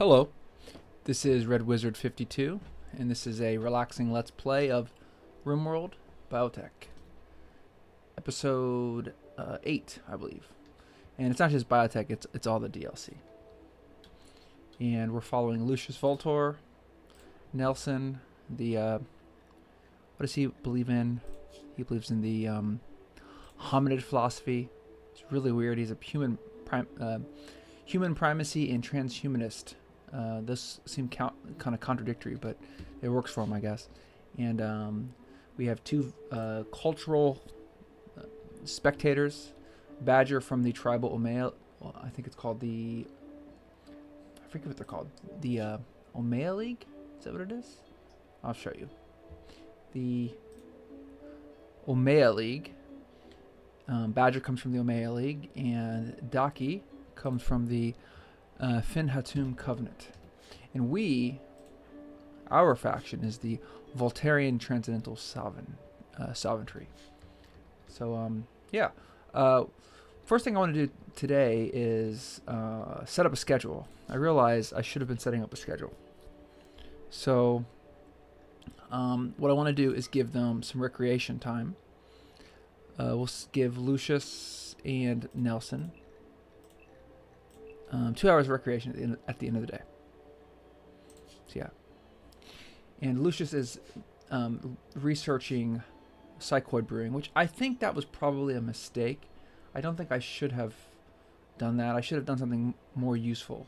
Hello, this is Red Wizard 52, and this is a relaxing let's play of Rimworld Biotech, episode 8, I believe. And it's not just Biotech; it's all the DLC. And we're following Lucius Voltor, Nelson. What does he believe in? He believes in the hominid philosophy. It's really weird. He's a human primacy and transhumanist. This seemed kind of contradictory, but it works for him, I guess. And we have two cultural spectators. Badger from the tribal Omea, well, I think it's called the, I forget what they're called. The Omea League? Is that what it is? I'll show you. The Omea League. Badger comes from the Omea League, and Daki comes from the Finhatum Covenant. And our faction is the Voltarian Transcendental Sovereignty. So, yeah. First thing I want to do today is set up a schedule. I realize I should have been setting up a schedule. So, what I want to do is give them some recreation time. We'll give Lucius and Nelson 2 hours of recreation at the end of the day. So yeah. And Lucius is researching psychoid brewing, which I think that was probably a mistake. I don't think I should have done that. I should have done something more useful.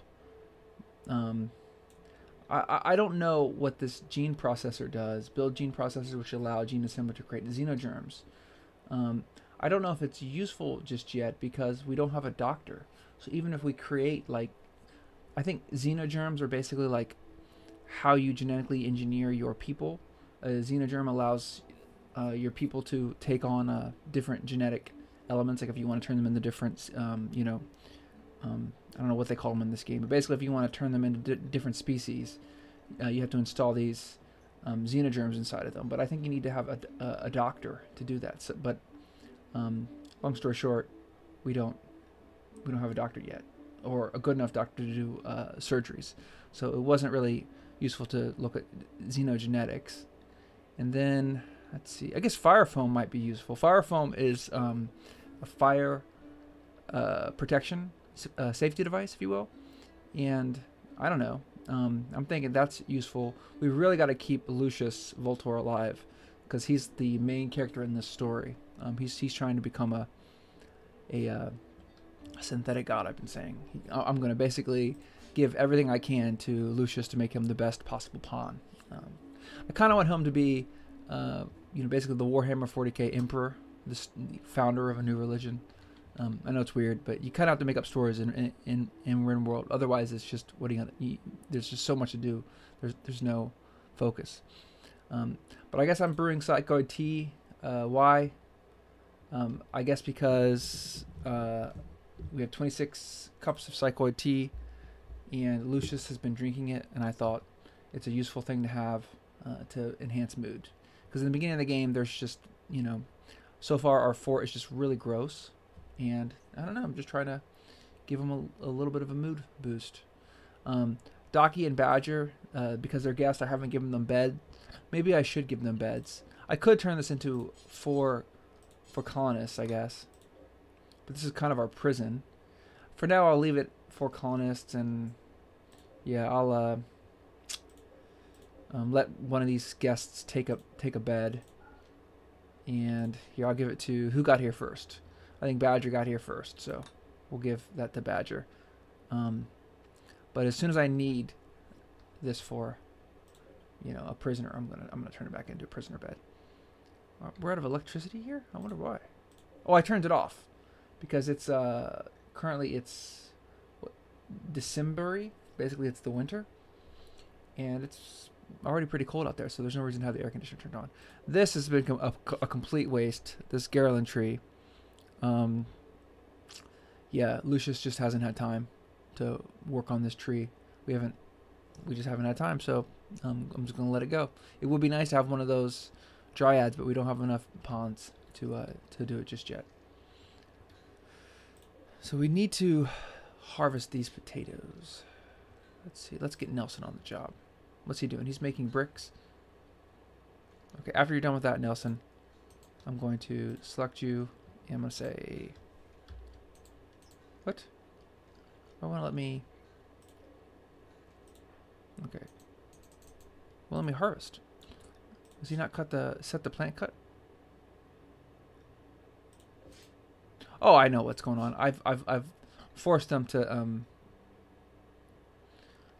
I don't know what this gene processor does. Build gene processors which allow gene assembly to create xenogerms. I don't know if it's useful just yet because we don't have a doctor. So even if we create, like, I think xenogerms are basically like how you genetically engineer your people. A xenogerm allows your people to take on different genetic elements. Like if you want to turn them into different, I don't know what they call them in this game, but basically if you want to turn them into different species, you have to install these xenogerms inside of them. But I think you need to have a doctor to do that. So, but long story short, we don't have a doctor yet, or a good enough doctor to do surgeries. So it wasn't really useful to look at xenogenetics. And then, let's see, I guess fire foam might be useful. Fire foam is a fire protection safety device, if you will. And I don't know. I'm thinking that's useful. We really got to keep Lucius Voltor alive because he's the main character in this story. He's trying to become a synthetic god, I've been saying. I'm going to basically give everything I can to Lucius to make him the best possible pawn. I kind of want him to be, basically the Warhammer 40k emperor, the founder of a new religion. I know it's weird, but you kind of have to make up stories in Rimworld. Otherwise, it's just there's just so much to do. There's no focus. But I guess I'm brewing psychoid tea. Why? I guess because we have 26 cups of psychoid tea, and Lucius has been drinking it, and I thought it's a useful thing to have to enhance mood. Because in the beginning of the game, there's just, so far our fort is just really gross, and I don't know, I'm just trying to give them a little bit of a mood boost. Daki and Badger, because they're guests, I haven't given them bed. Maybe I should give them beds. I could turn this into for colonists, I guess. But this is kind of our prison. For now, I'll leave it for colonists, and yeah, I'll let one of these guests take a bed. And here, I'll give it to who got here first. I think Badger got here first, so we'll give that to Badger. But as soon as I need this for, a prisoner, I'm gonna turn it back into a prisoner bed. We're out of electricity here? I wonder why. Oh, I turned it off because it's currently it's December-y. Basically, it's the winter, and it's already pretty cold out there, so there's no reason to have the air conditioner turned on. This has become a complete waste. This Garland tree. Yeah, Lucius just hasn't had time to work on this tree. We just haven't had time, so I'm just gonna let it go. It would be nice to have one of those dryads, but we don't have enough ponds to do it just yet. So we need to harvest these potatoes. Let's see. Let's get Nelson on the job. What's he doing? He's making bricks. Okay, after you're done with that, Nelson, I'm going to select you. And I'm going to say... What? I want to let me... Okay. Well, let me harvest. Does he not set the plant cut? Oh, I know what's going on. I've forced them to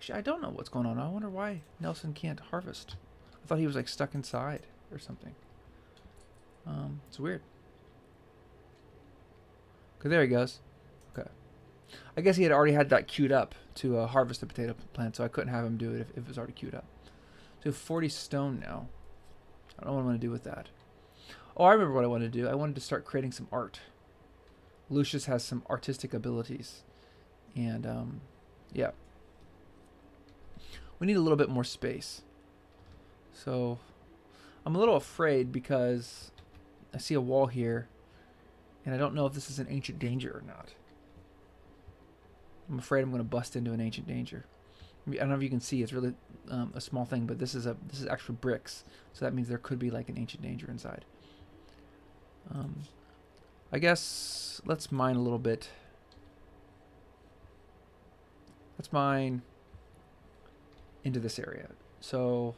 Actually, I don't know what's going on. I wonder why Nelson can't harvest. I thought he was like stuck inside or something. It's weird. Okay, there he goes. Okay. I guess he had already had that queued up to harvest the potato plant, so I couldn't have him do it if it was already queued up. So 40 stone now. I don't know what I'm going to do with that. Oh, I remember what I wanted to do. I wanted to start creating some art. Lucius has some artistic abilities. And, yeah. We need a little bit more space. So, I'm a little afraid because I see a wall here. And I don't know if this is an ancient danger or not. I'm afraid I'm going to bust into an ancient danger. I don't know if you can see, it's really a small thing, but this is actual bricks. So that means there could be like an ancient danger inside. I guess let's mine a little bit. Let's mine into this area. So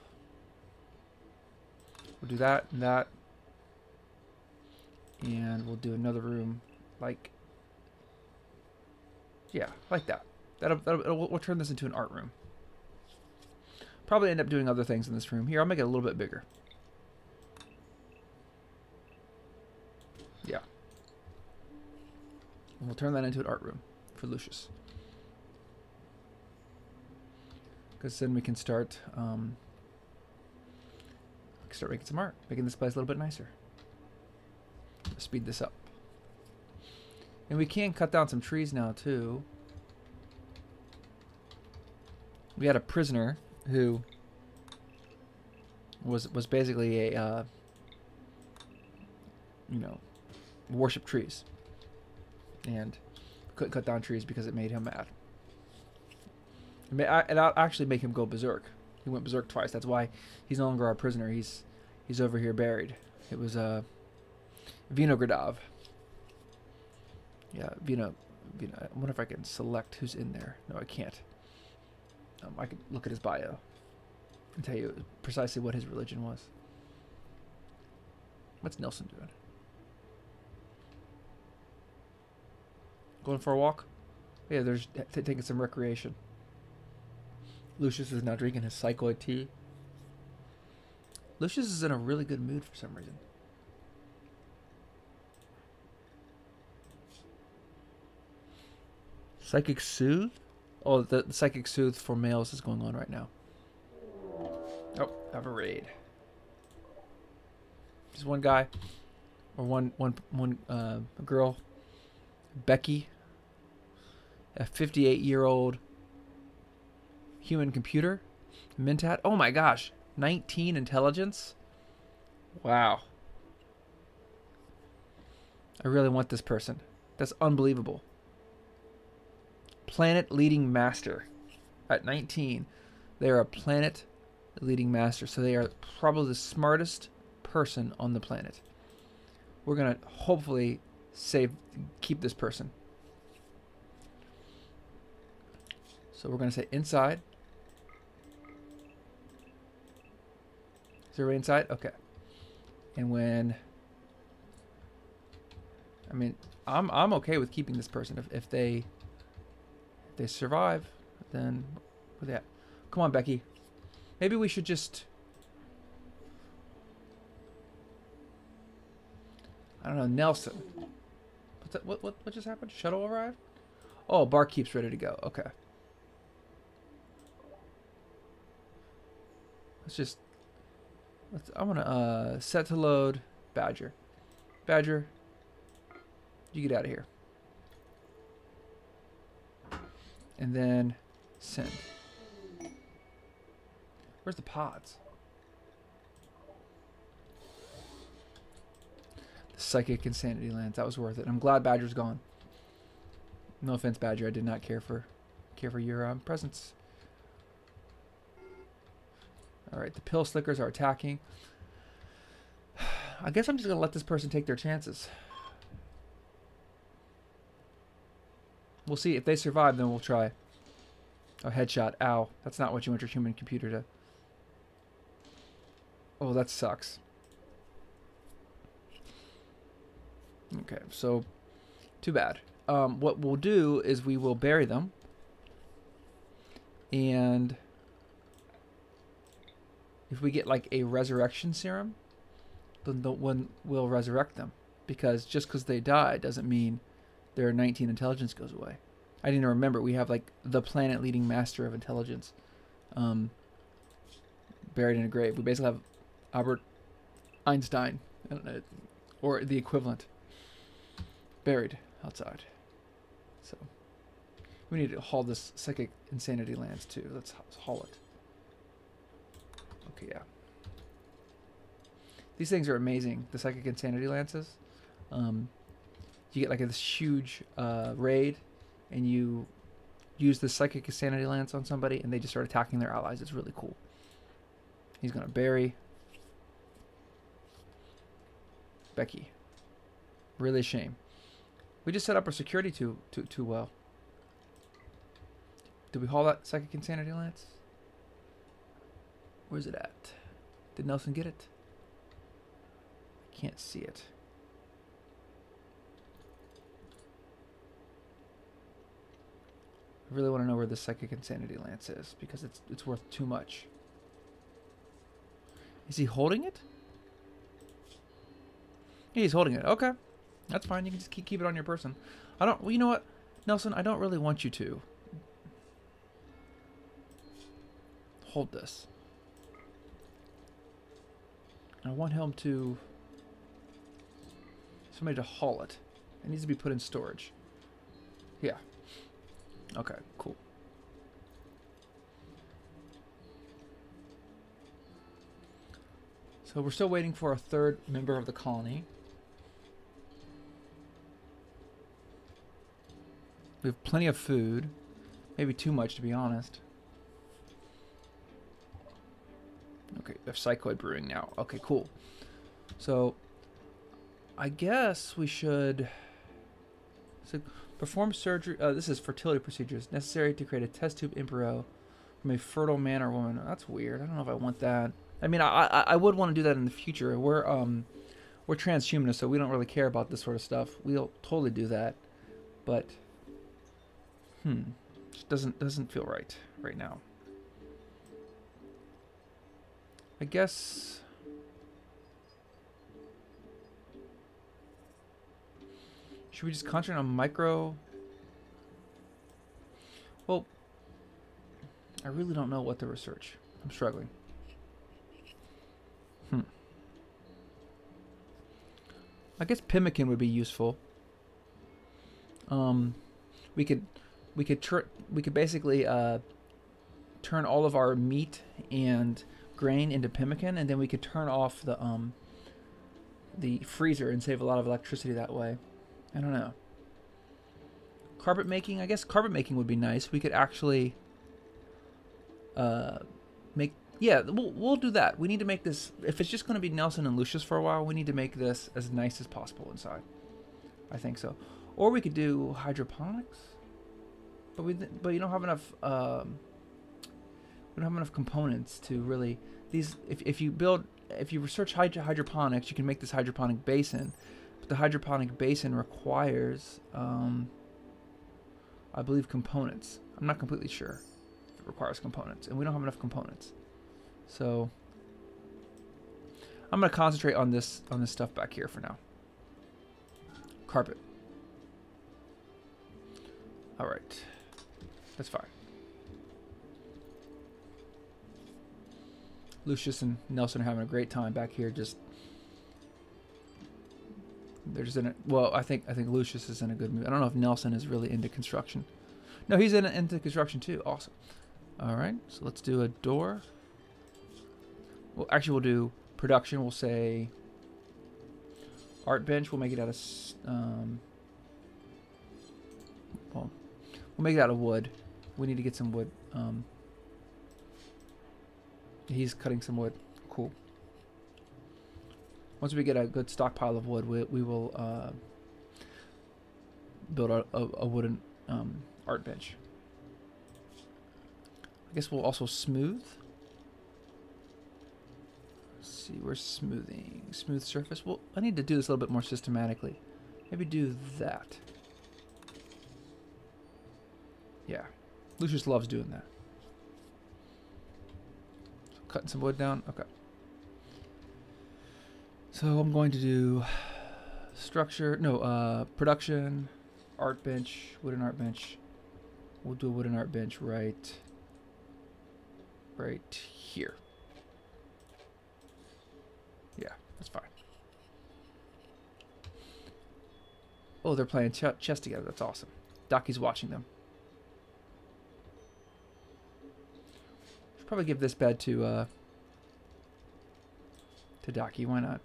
we'll do that and that. And we'll do another room like, yeah, like that. We'll turn this into an art room. Probably end up doing other things in this room. Here, I'll make it a little bit bigger. Yeah. And we'll turn that into an art room for Lucius. Because then we can start making some art, making this place a little bit nicer. Speed this up. And we can cut down some trees now too. We had a prisoner who was basically a you know, worship trees, and couldn't cut down trees because it made him mad. It actually make him go berserk. He went berserk twice. That's why he's no longer our prisoner. He's over here buried. It was Vinogradov. Yeah, Vino. I wonder if I can select who's in there. No, I can't. I could look at his bio and tell you precisely what his religion was. What's Nelson doing? Going for a walk? Yeah, there's taking some recreation. Lucius is now drinking his cycloid tea. Lucius is in a really good mood for some reason. Psychic Soothe? Oh, the Psychic Soothe for males is going on right now. Oh, have a raid. Just one guy. Or one girl. Becky. A 58-year-old human computer. Mentat. Oh my gosh. 19 intelligence. Wow. I really want this person. That's unbelievable. Planet leading master. At 19, they are a planet leading master. So they are probably the smartest person on the planet. We're going to hopefully keep this person. So we're going to say inside. Is everybody inside? Okay. And when... I mean, I'm okay with keeping this person. If they survive, then... Where they at? Come on, Becky. Maybe we should just... I don't know, Nelson. What's that, what just happened? Shuttle arrived? Oh, barkeep's ready to go. Okay. I want to set to load Badger. Badger, you get out of here. And then send. Where's the pods? The Psychic Insanity Lands. That was worth it. I'm glad Badger's gone. No offense, Badger. I did not care for your presence. All right, the pill slickers are attacking. I guess I'm just gonna let this person take their chances. We'll see if they survive. Then we'll try. Oh, headshot! Ow! That's not what you want your human computer to. Oh, that sucks. Okay, so too bad. What we'll do is we will bury them, and if we get like a resurrection serum, then the one will resurrect them. Because just because they die doesn't mean their 19 intelligence goes away. I didn't remember we have like the planet leading master of intelligence, buried in a grave. We basically have Albert Einstein, I don't know, or the equivalent, buried outside. So we need to haul this psychic insanity lance too. Let's haul it. Okay, yeah. These things are amazing. The psychic insanity lances. You get like this huge raid, and you use the psychic insanity lance on somebody, and they just start attacking their allies. It's really cool. He's gonna bury Becky. Really a shame. We just set up our security too well. Did we haul that psychic insanity lance? Where's it at? Did Nelson get it? I can't see it. I really want to know where the psychic insanity lance is, because it's worth too much. Is he holding it? Yeah, he's holding it. Okay. That's fine. You can just keep it on your person. I don't... Well, you know what, Nelson? I don't really want you to hold this. I want him to... Somebody to haul it. It needs to be put in storage. Yeah. Okay, cool. So we're still waiting for a third member of the colony. We have plenty of food. Maybe too much, to be honest. Okay, we have Psychoid brewing now. Okay, cool. So, I guess we should... So, perform surgery... this is fertility procedures necessary to create a test tube embryo from a fertile man or woman. That's weird. I don't know if I want that. I mean, I would want to do that in the future. We're transhumanists, so we don't really care about this sort of stuff. We'll totally do that. But... Just doesn't feel right now. I guess should we just concentrate on micro? Well, I really don't know what to research. I'm struggling. I guess pemmican would be useful. We could basically turn all of our meat and grain into pemmican, and then we could turn off the freezer and save a lot of electricity that way. I don't know. Carpet making, I guess carpet making would be nice. We could actually make... Yeah, we'll do that. We need to make this... If it's just going to be Nelson and Lucius for a while, we need to make this as nice as possible inside. I think so. Or we could do hydroponics. But you don't have enough... we don't have enough components to really... If you research hydroponics, you can make this hydroponic basin. But the hydroponic basin requires, I believe, components. I'm not completely sure if it requires components, and we don't have enough components. So I'm going to concentrate on this stuff back here for now. Carpet. All right, that's fine. Lucius and Nelson are having a great time back here. They're just in it. Well, I think Lucius is in a good mood. I don't know if Nelson is really into construction. No, he's into construction too. Awesome. All right, so let's do a door. Well, actually, we'll do production. We'll say art bench. We'll make it out of well, we'll make it out of wood. We need to get some wood. He's cutting some wood. Cool. Once we get a good stockpile of wood, we will build a wooden art bench. I guess we'll also smooth. Let's see, where's smoothing? Smooth surface. Well, I need to do this a little bit more systematically. Maybe do that. Yeah. Lucius loves doing that. So cutting some wood down. Okay. So I'm going to do structure. No, production, art bench, wooden art bench. We'll do a wooden art bench right here. Yeah, that's fine. Oh, they're playing chess together. That's awesome. Daki's watching them. Should probably give this bed to Daki. Why not?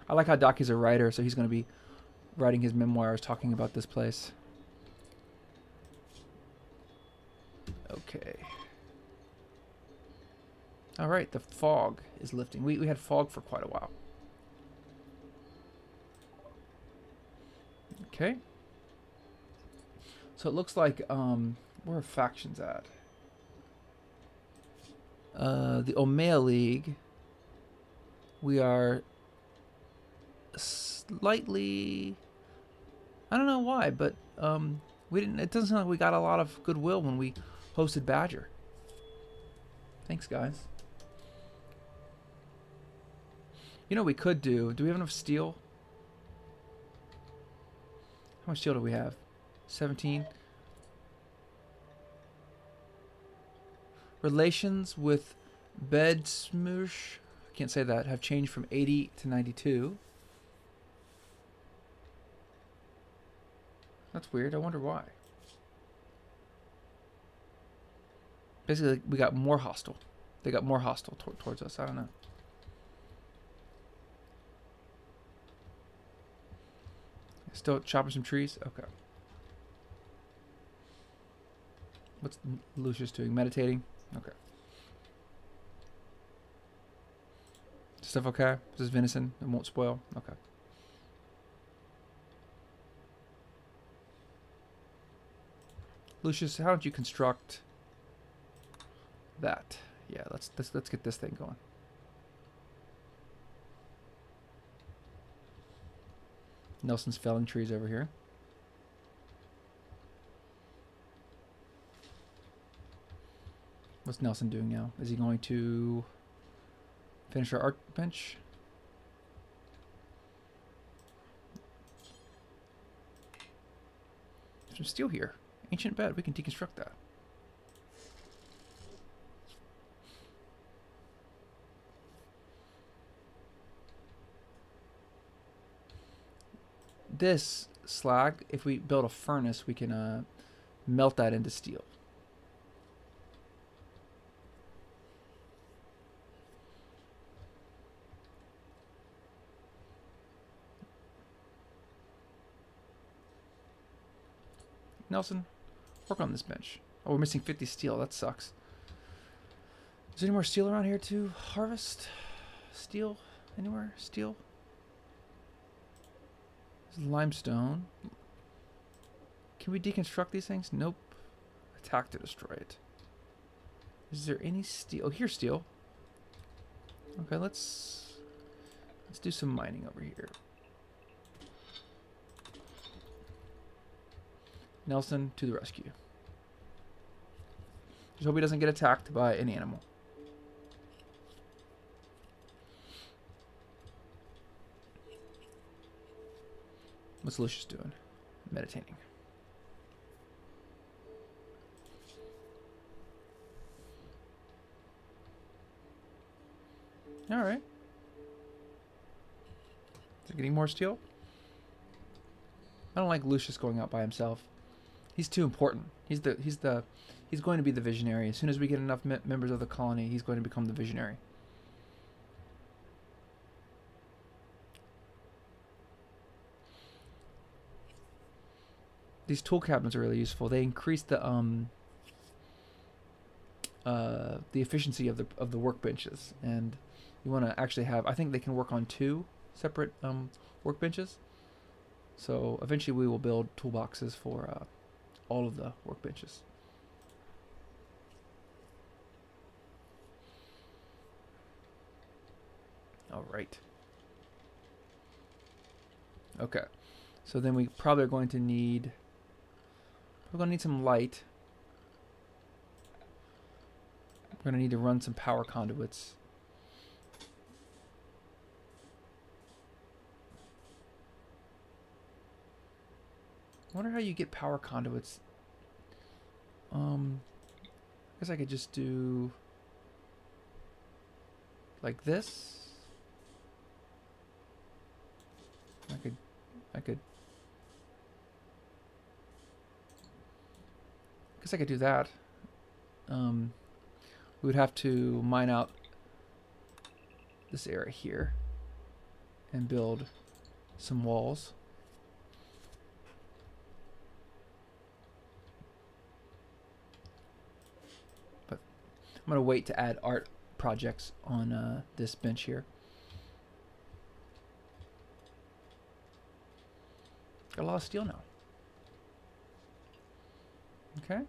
I like how Daki's a writer, so he's going to be writing his memoirs talking about this place. Okay. Alright, the fog is lifting. We had fog for quite a while. Okay. So it looks like, where are factions at? The Omea League. We are slightly... I don't know why, but we didn't. It doesn't sound like we got a lot of goodwill when we hosted Badger. Thanks, guys. You know what we could do? Do we have enough steel? How much steel do we have? 17. Relations with Bedsmush, I can't say that, have changed from 80 to 92. That's weird. I wonder why. Basically, we got more hostile. They got more hostile towards us. I don't know. Still chopping some trees? Okay. What's Lucius doing? Meditating? Okay. Stuff okay? This is venison. It won't spoil? Okay. Lucius, how did you construct that? Yeah, let's get this thing going. Nelson's felling trees over here. What's Nelson doing now? Is he going to finish our art bench? There's some steel here. Ancient bed. We can deconstruct that. This slag, if we build a furnace, we can melt that into steel. Nelson, work on this bench. Oh, we're missing 50 steel. That sucks. Is there any more steel around here to harvest? Steel? Anywhere? Steel? This is limestone. Can we deconstruct these things? Nope. Attack to destroy it. Is there any steel? Oh, here's steel. Okay, let's do some mining over here. Nelson to the rescue. Just hope he doesn't get attacked by an animal. What's Lucius doing? Meditating. Alright. Is it getting more steel? I don't like Lucius going out by himself. He's too important. He's going to be the visionary. As soon as we get enough members of the colony, he's going to become the visionary. These tool cabinets are really useful. They increase the the efficiency of the workbenches, and you want to actually have. I think they can work on 2 separate workbenches. So eventually we will build toolboxes for all of the workbenches. All right. Okay. So then we probably are going to need. We're going to need some light. We're going to need to run some power conduits. I wonder how you get power conduits. I guess I could just do like this. I could guess I could do that. We would have to mine out this area here and build some walls. But I'm going to wait to add art projects on this bench here. Got a lot of steel now. Okay.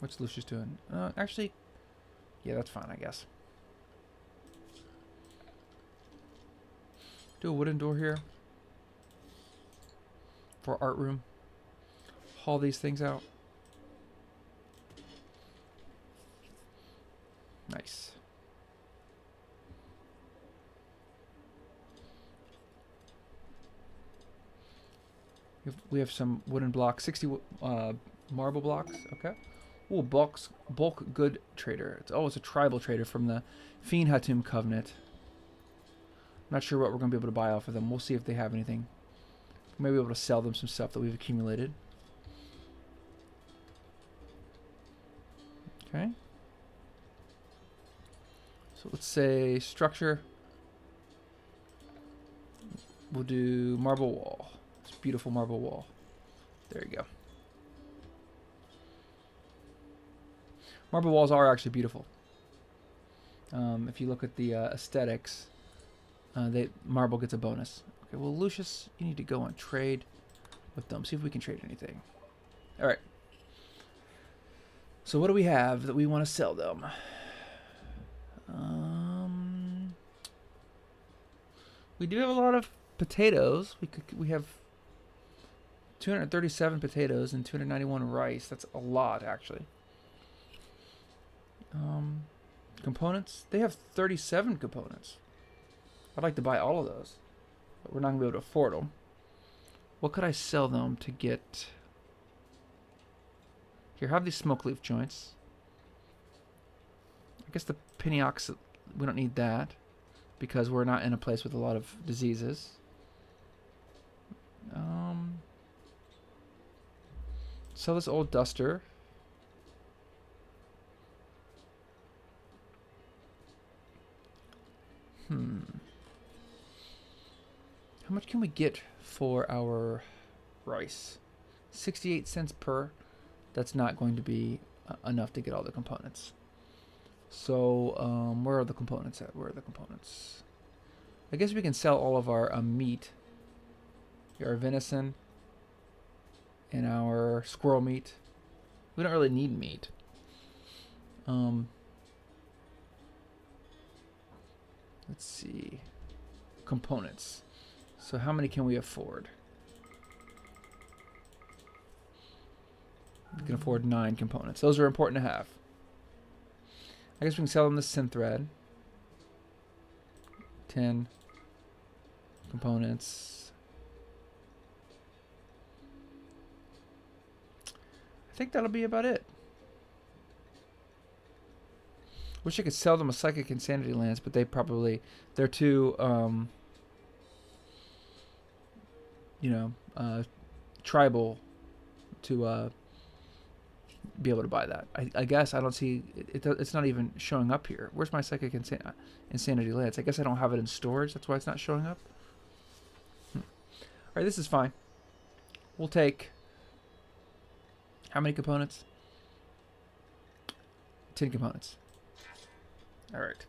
What's Lucius doing? Actually, yeah, that's fine, I guess. Do a wooden door here for art room. Haul these things out. Nice. We have some wooden blocks, 60 marble blocks. Okay. Ooh, bulk good trader. It's a tribal trader from the Fiend Hatum Covenant. Not sure what we're going to be able to buy off of them. We'll see if they have anything. Maybe be able to sell them some stuff that we've accumulated. Okay. So let's say structure. We'll do marble wall. This beautiful marble wall. There you go. Marble walls are actually beautiful. If you look at the aesthetics, marble gets a bonus. Okay, well, Lucius, you need to go and trade with them. See if we can trade anything. All right. So what do we have that we want to sell them? We do have a lot of potatoes. We have 237 potatoes and 291 rice. That's a lot, actually. Components. They have 37 components. I'd like to buy all of those, but we're not going to be able to afford them. What could I sell them to get? Here, have these smoke leaf joints. I guess the penny ox, we don't need that because we're not in a place with a lot of diseases. Sell this old duster. How much can we get for our rice? 68 cents per. That's not going to be enough to get all the components. So, where are the components at? Where are the components? I guess we can sell all of our meat. Our venison and our squirrel meat. We don't really need meat. Let's see. Components. So how many can we afford? We can afford 9 components. Those are important to have. I guess we can sell them the synthread. 10 components. I think that'll be about it. Wish I could sell them a psychic insanity lance, but they're too tribal to be able to buy that. I guess I don't see it. It's not even showing up here. Where's my psychic insanity lance? I guess I don't have it in storage. That's why it's not showing up. All right, this is fine. We'll take how many components? 10 components. All right.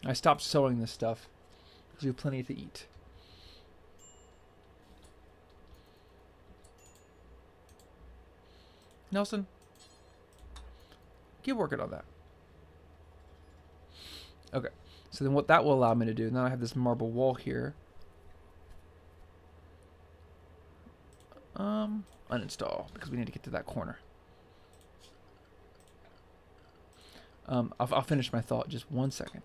I stopped sewing this stuff because we have plenty to eat. Nelson, get working on that. Okay, so then what that will allow me to do, now I have this marble wall here. Uninstall, because we need to get to that corner. I'll finish my thought just 1 second.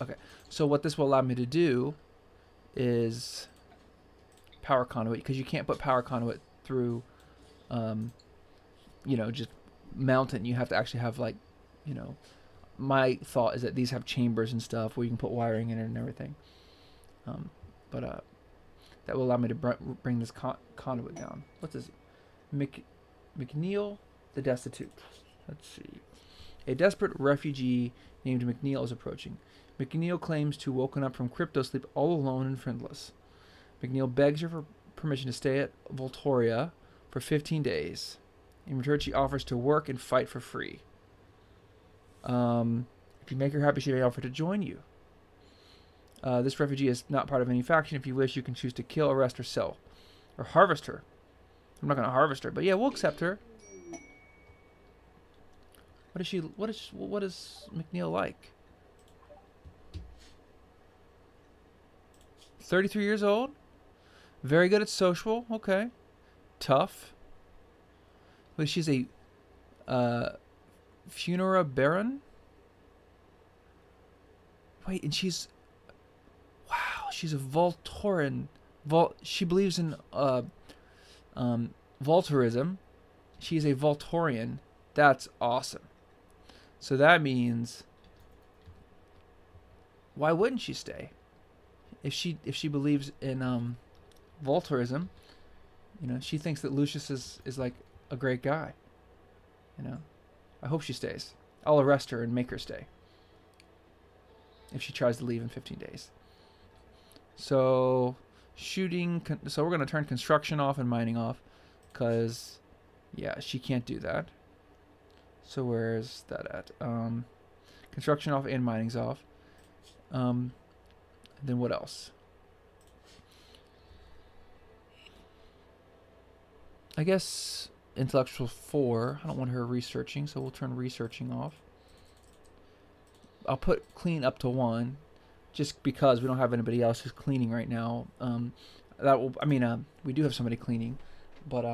Okay, so what this will allow me to do is power conduit, because you can't put power conduit through, you know, just mount it, and you have to actually have, like, you know, my thought is that these have chambers and stuff where you can put wiring in it and everything. That will allow me to bring this conduit down. What's this? McNeil the Destitute. Let's see. A desperate refugee named McNeil is approaching. McNeil claims to have woken up from crypto sleep all alone and friendless. McNeil begs her for permission to stay at Voltoria for 15 days. In return, she offers to work and fight for free. If you make her happy, she may offer to join you. This refugee is not part of any faction. If you wish, you can choose to kill, arrest, or sell. Or harvest her. I'm not going to harvest her, but yeah, we'll accept her. What is McNeil like? 33 years old? Very good at social. Okay. Tough. But she's a Funera Baron? Wait, and she's... Wow, she's a Voltoran. She believes in Voltorism. She's a Voltorian. That's awesome. So that means... Why wouldn't she stay? If she believes in Voltorism, you know, she thinks that Lucius is like a great guy. You know, I hope she stays. I'll arrest her and make her stay if she tries to leave in 15 days. So shooting. So we're gonna turn construction off and mining off, cause yeah, she can't do that. So where's that at? Construction off and mining's off. Then what else? I guess intellectual 4. I don't want her researching, so we'll turn researching off. I'll put clean up to 1, just because we don't have anybody else who's cleaning right now. That will. I mean, we do have somebody cleaning, but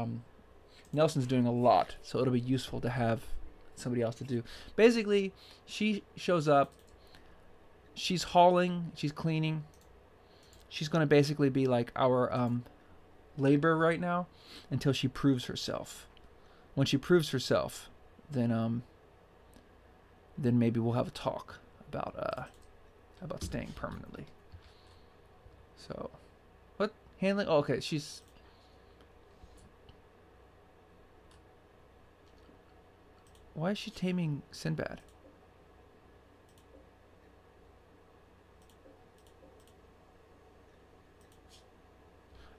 Nelson's doing a lot, so it'll be useful to have somebody else to do. Basically, she shows up. She's hauling, she's cleaning. She's going to basically be like our labor right now until she proves herself. When she proves herself, then maybe we'll have a talk about staying permanently. So, what? Handling? Oh, okay, she's... Why is she taming Sinbad?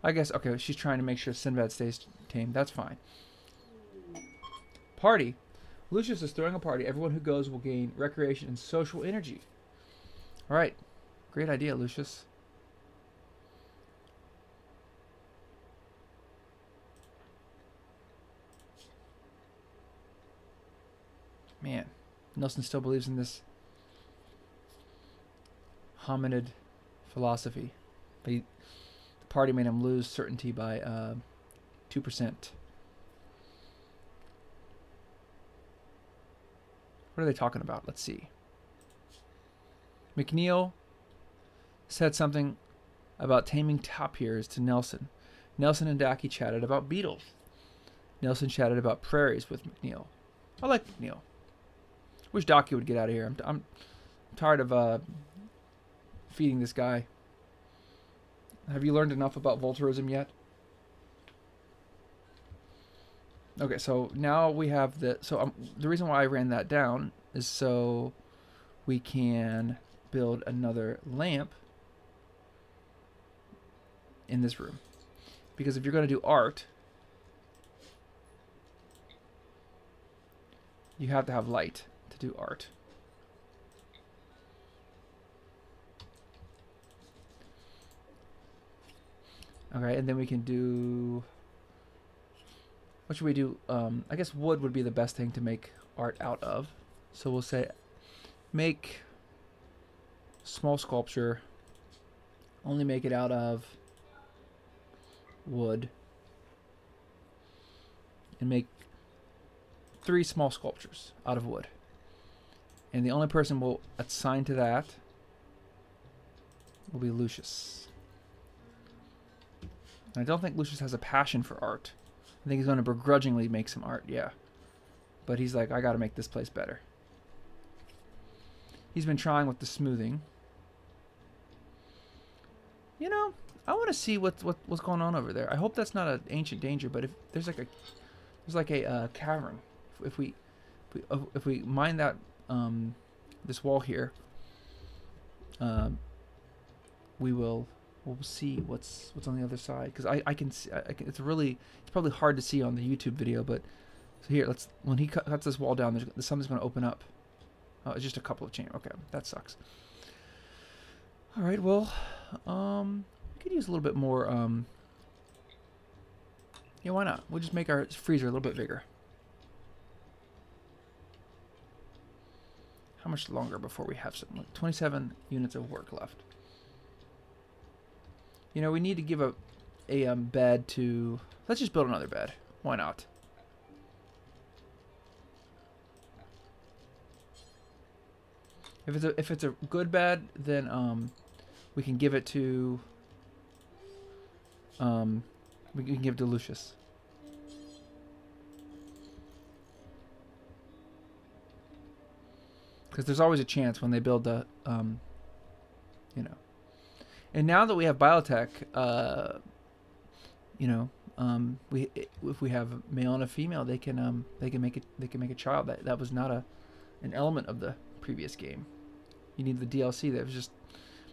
I guess, okay, she's trying to make sure Sinbad stays tame. That's fine. Party. Lucius is throwing a party. Everyone who goes will gain recreation and social energy. Alright. Great idea, Lucius. Man, Nelson still believes in this hominid philosophy. But the party made him lose certainty by 2%. What are they talking about? Let's see. McNeil said something about taming tapirs to Nelson. Nelson and Daki chatted about beetles. Nelson chatted about prairies with McNeil. I like McNeil. Wish Daki would get out of here. I'm tired of feeding this guy. Have you learned enough about Voltorism yet? Okay, so now we have the... So the reason why I ran that down is so we can build another lamp in this room. Because if you're going to do art, you have to have light to do art. Okay, and then we can do... What should we do? I guess wood would be the best thing to make art out of. So we'll say make small sculpture. Only make it out of wood. And make 3 small sculptures out of wood. And the only person we'll assign to that will be Lucius. And I don't think Lucius has a passion for art. I think he's going to begrudgingly make some art, yeah. But he's like, I got to make this place better. He's been trying with the smoothing. You know, I want to see what's going on over there. I hope that's not an ancient danger, but if there's like a cavern. If we mine that this wall here, we'll see what's on the other side, because I can see, it's probably hard to see on the YouTube video, but so here, when he cuts this wall down, something's going to open up. Oh, it's just a couple of chain. Okay, that sucks. All right, well, we could use a little bit more. Yeah, why not? We'll just make our freezer a little bit bigger. How much longer before we have some? 27 units of work left. You know, we need to give a bed to... Let's just build another bed. Why not? If it's a good bed, then we can give it to we can give it to Lucius. Because there's always a chance when they build the you know. And now that we have biotech, you know, if we have a male and a female, they can make a child. That was not an element of the previous game. You need the DLC. That was just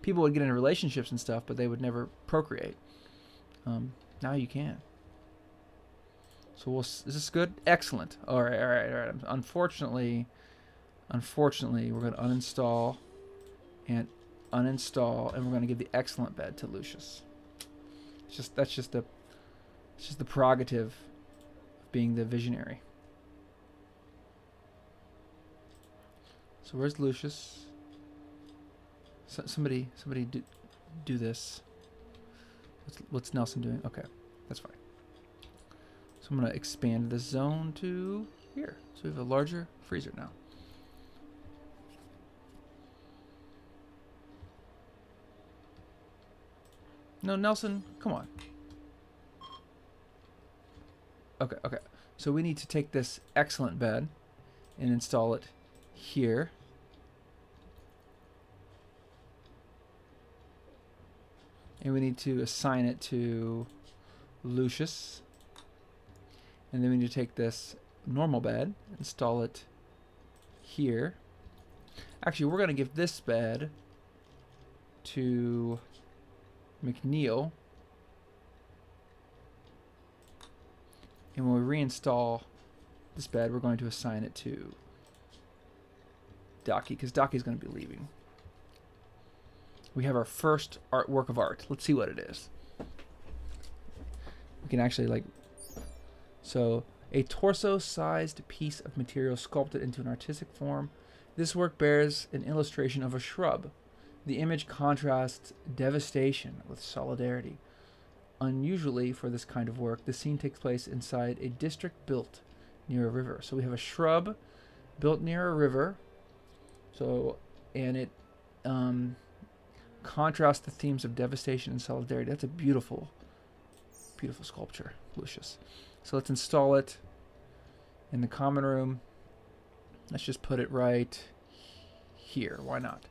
people would get into relationships and stuff, but they would never procreate. Now you can. So is this good? Excellent. All right. Unfortunately, we're going to uninstall and uninstall, and we're going to give the excellent bed to Lucius. That's just the prerogative of being the visionary. So where's Lucius? Somebody do this. What's Nelson doing? Okay, that's fine. So I'm going to expand the zone to here. So we have a larger freezer now. No, Nelson, come on. Okay. So we need to take this excellent bed and install it here. And we need to assign it to Lucius. And then we need to take this normal bed, install it here. Actually, we're going to give this bed to McNeil. And when we reinstall this bed, we're going to assign it to Docky, because Docky's going to be leaving. We have our first work of art. Let's see what it is. We can actually so a torso-sized piece of material sculpted into an artistic form. This work bears an illustration of a shrub. The image contrasts devastation with solidarity. Unusually for this kind of work, the scene takes place inside a district built near a river. So we have a shrub built near a river. So, and it contrasts the themes of devastation and solidarity. That's a beautiful, beautiful sculpture, Lucius. So let's install it in the common room. Let's just put it right here. Why not?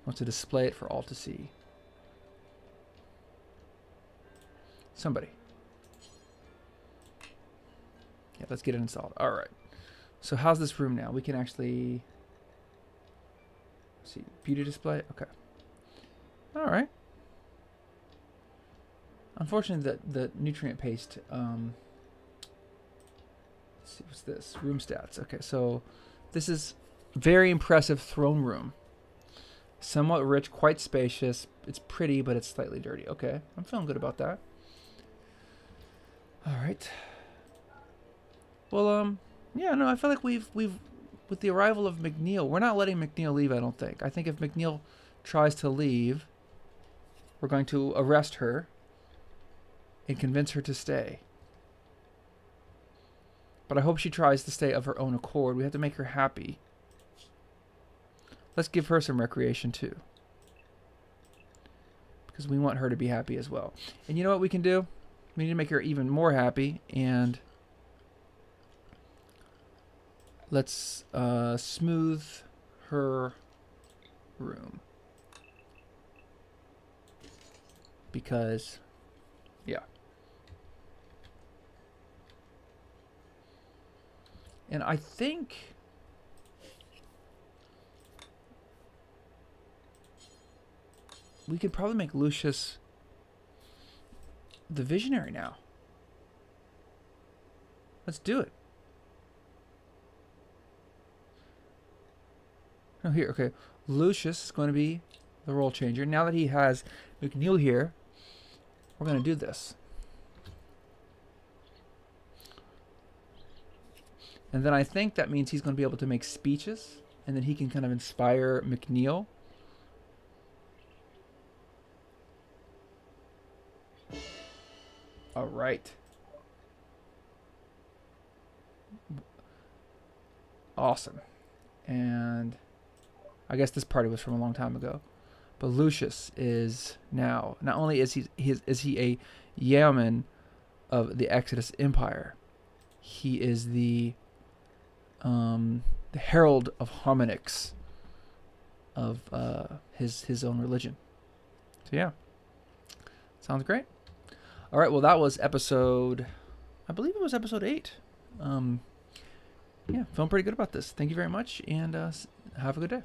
I want to display it for all to see. Somebody. Yeah, let's get it installed. All right. So how's this room now? We can actually see beauty display. Okay. All right. Unfortunately, the nutrient paste. Let's see, what's this? Room stats. Okay, so this is very impressive throne room. Somewhat rich, quite spacious. It's pretty, but it's slightly dirty. Okay, I'm feeling good about that. All right. Well, yeah, no, I feel like we've with the arrival of McNeil, we're not letting McNeil leave. I don't think. I think if McNeil tries to leave, we're going to arrest her and convince her to stay. But I hope she tries to stay of her own accord. We have to make her happy. Let's give her some recreation too, because we want her to be happy as well. And you know what we can do? We need to make her even more happy, and let's smooth her room. Because, yeah. And I think we could probably make Lucius the visionary now. Let's do it. Oh, here, okay. Lucius is going to be the role changer. Now that he has McNeil here, we're going to do this. And then I think that means he's going to be able to make speeches, and then he can kind of inspire McNeil. All right. Awesome. And I guess this party was from a long time ago. But Lucius is now, not only is he a yeoman of the Exodus Empire, he is the herald of Harmonix of his own religion. So yeah, sounds great. All right, well that was episode, I believe it was episode 8. Yeah, feeling pretty good about this. Thank you very much, and have a good day.